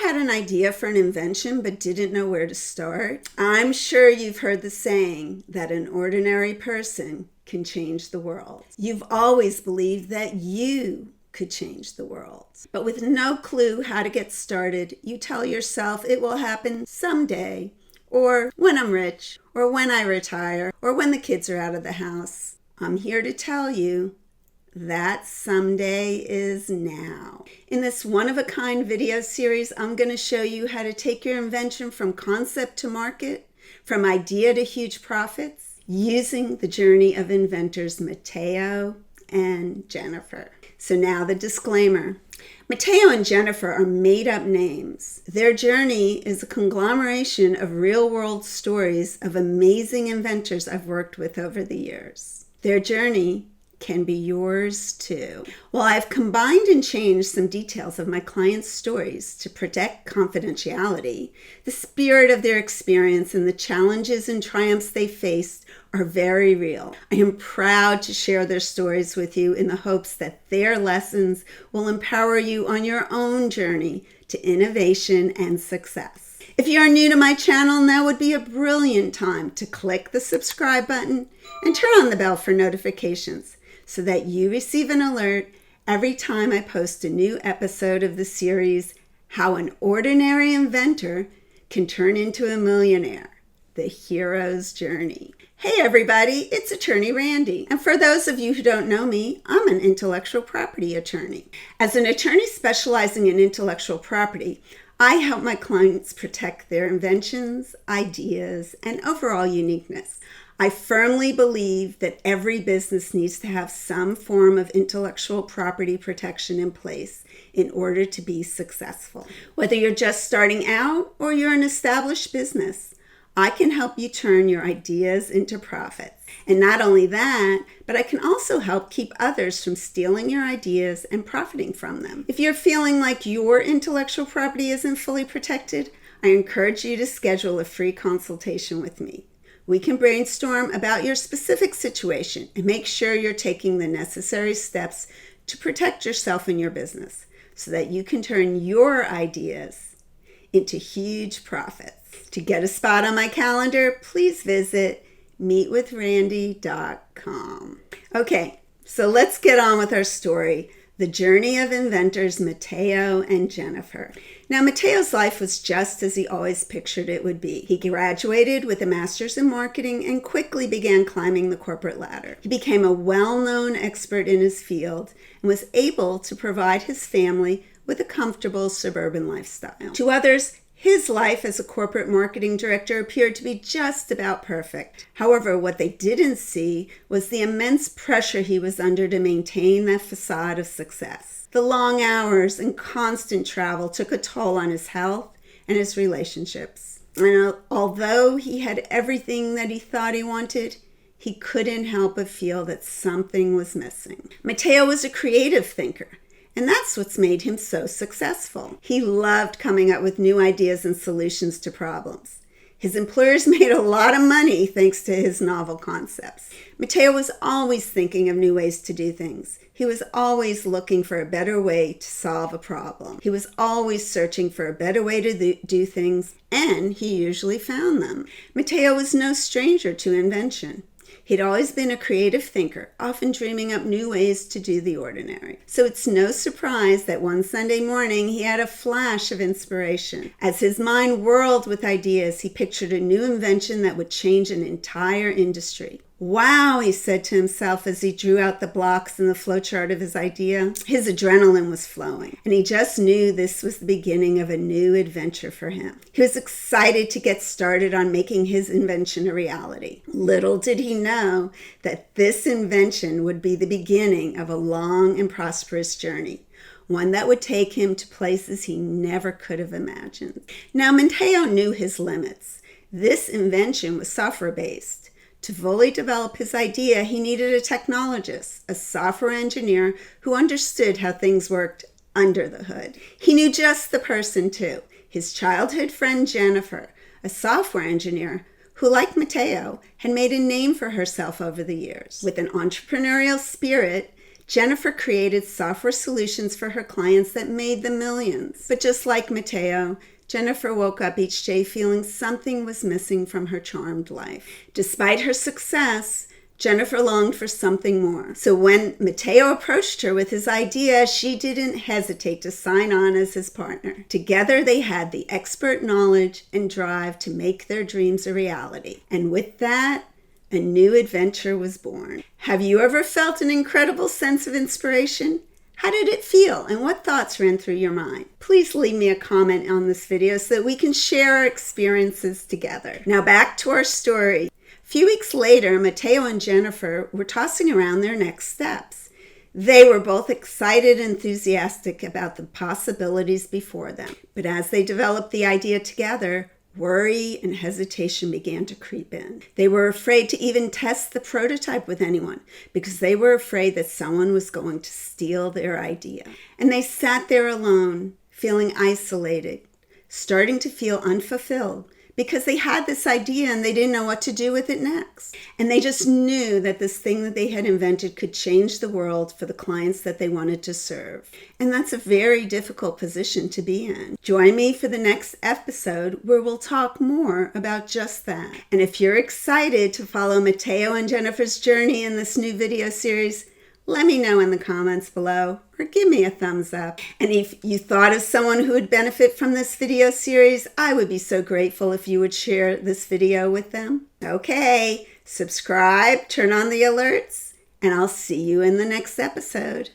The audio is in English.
had an idea for an invention but didn't know where to start? I'm sure you've heard the saying that an ordinary person can change the world. You've always believed that you could change the world. But with no clue how to get started, you tell yourself it will happen someday, or when I'm rich, or when I retire, or when the kids are out of the house. I'm here to tell you that someday is now. In this one-of-a-kind video series, I'm going to show you how to take your invention from concept to market, from idea to huge profits, using the journey of inventors Mateo and Jennifer. So now the disclaimer. Mateo and Jennifer are made-up names. Their journey is a conglomeration of real-world stories of amazing inventors I've worked with over the years. Their journey can be yours too. Well, I've combined and changed some details of my clients' stories to protect confidentiality. The spirit of their experience and the challenges and triumphs they faced are very real. I am proud to share their stories with you in the hopes that their lessons will empower you on your own journey to innovation and success. If you are new to my channel, now would be a brilliant time to click the subscribe button and turn on the bell for notifications, so that you receive an alert every time I post a new episode of the series, How an Ordinary Inventor Can Turn into a Millionaire, The Hero's Journey. Hey everybody, it's attorney Randi. And for those of you who don't know me, I'm an intellectual property attorney. As an attorney specializing in intellectual property, I help my clients protect their inventions, ideas, and overall uniqueness. I firmly believe that every business needs to have some form of intellectual property protection in place in order to be successful. Whether you're just starting out or you're an established business, I can help you turn your ideas into profits. And not only that, but I can also help keep others from stealing your ideas and profiting from them. If you're feeling like your intellectual property isn't fully protected, I encourage you to schedule a free consultation with me. We can brainstorm about your specific situation and make sure you're taking the necessary steps to protect yourself and your business so that you can turn your ideas into huge profits. To get a spot on my calendar, please visit meetwithrandi.com. Okay, so let's get on with our story, the journey of inventors Mateo and Jennifer. Now, Mateo's life was just as he always pictured it would be. He graduated with a master's in marketing and quickly began climbing the corporate ladder. He became a well-known expert in his field and was able to provide his family with a comfortable suburban lifestyle. To others, his life as a corporate marketing director appeared to be just about perfect. However, what they didn't see was the immense pressure he was under to maintain that facade of success. The long hours and constant travel took a toll on his health and his relationships. And although he had everything that he thought he wanted, he couldn't help but feel that something was missing. Mateo was a creative thinker, and that's what's made him so successful. He loved coming up with new ideas and solutions to problems. His employers made a lot of money thanks to his novel concepts. Mateo was always thinking of new ways to do things. He was always looking for a better way to solve a problem. He was always searching for a better way to do things, and he usually found them. Mateo was no stranger to invention. He'd always been a creative thinker, often dreaming up new ways to do the ordinary. So it's no surprise that one Sunday morning he had a flash of inspiration. As his mind whirled with ideas, he pictured a new invention that would change an entire industry. Wow, he said to himself as he drew out the blocks in the flowchart of his idea. His adrenaline was flowing, and he just knew this was the beginning of a new adventure for him. He was excited to get started on making his invention a reality. Little did he know that this invention would be the beginning of a long and prosperous journey, one that would take him to places he never could have imagined. Now, Mateo knew his limits. This invention was software-based. To fully develop his idea, he needed a technologist, a software engineer who understood how things worked under the hood. He knew just the person too, his childhood friend Jennifer, a software engineer who, like Mateo, had made a name for herself over the years. With an entrepreneurial spirit, Jennifer created software solutions for her clients that made them millions. But just like Mateo, Jennifer woke up each day feeling something was missing from her charmed life. Despite her success, Jennifer longed for something more. So when Mateo approached her with his idea, she didn't hesitate to sign on as his partner. Together, they had the expert knowledge and drive to make their dreams a reality. And with that, a new adventure was born. Have you ever felt an incredible sense of inspiration? How did it feel, and what thoughts ran through your mind? Please leave me a comment on this video so that we can share our experiences together. Now back to our story. A few weeks later, Mateo and Jennifer were tossing around their next steps. They were both excited and enthusiastic about the possibilities before them. But as they developed the idea together, worry and hesitation began to creep in. They were afraid to even test the prototype with anyone because they were afraid that someone was going to steal their idea. And they sat there alone, feeling isolated, starting to feel unfulfilled because they had this idea and they didn't know what to do with it next. And they just knew that this thing that they had invented could change the world for the clients that they wanted to serve. And that's a very difficult position to be in. Join me for the next episode where we'll talk more about just that. And if you're excited to follow Mateo and Jennifer's journey in this new video series, let me know in the comments below or give me a thumbs up. And if you thought of someone who would benefit from this video series, I would be so grateful if you would share this video with them. Okay, subscribe, turn on the alerts, and I'll see you in the next episode.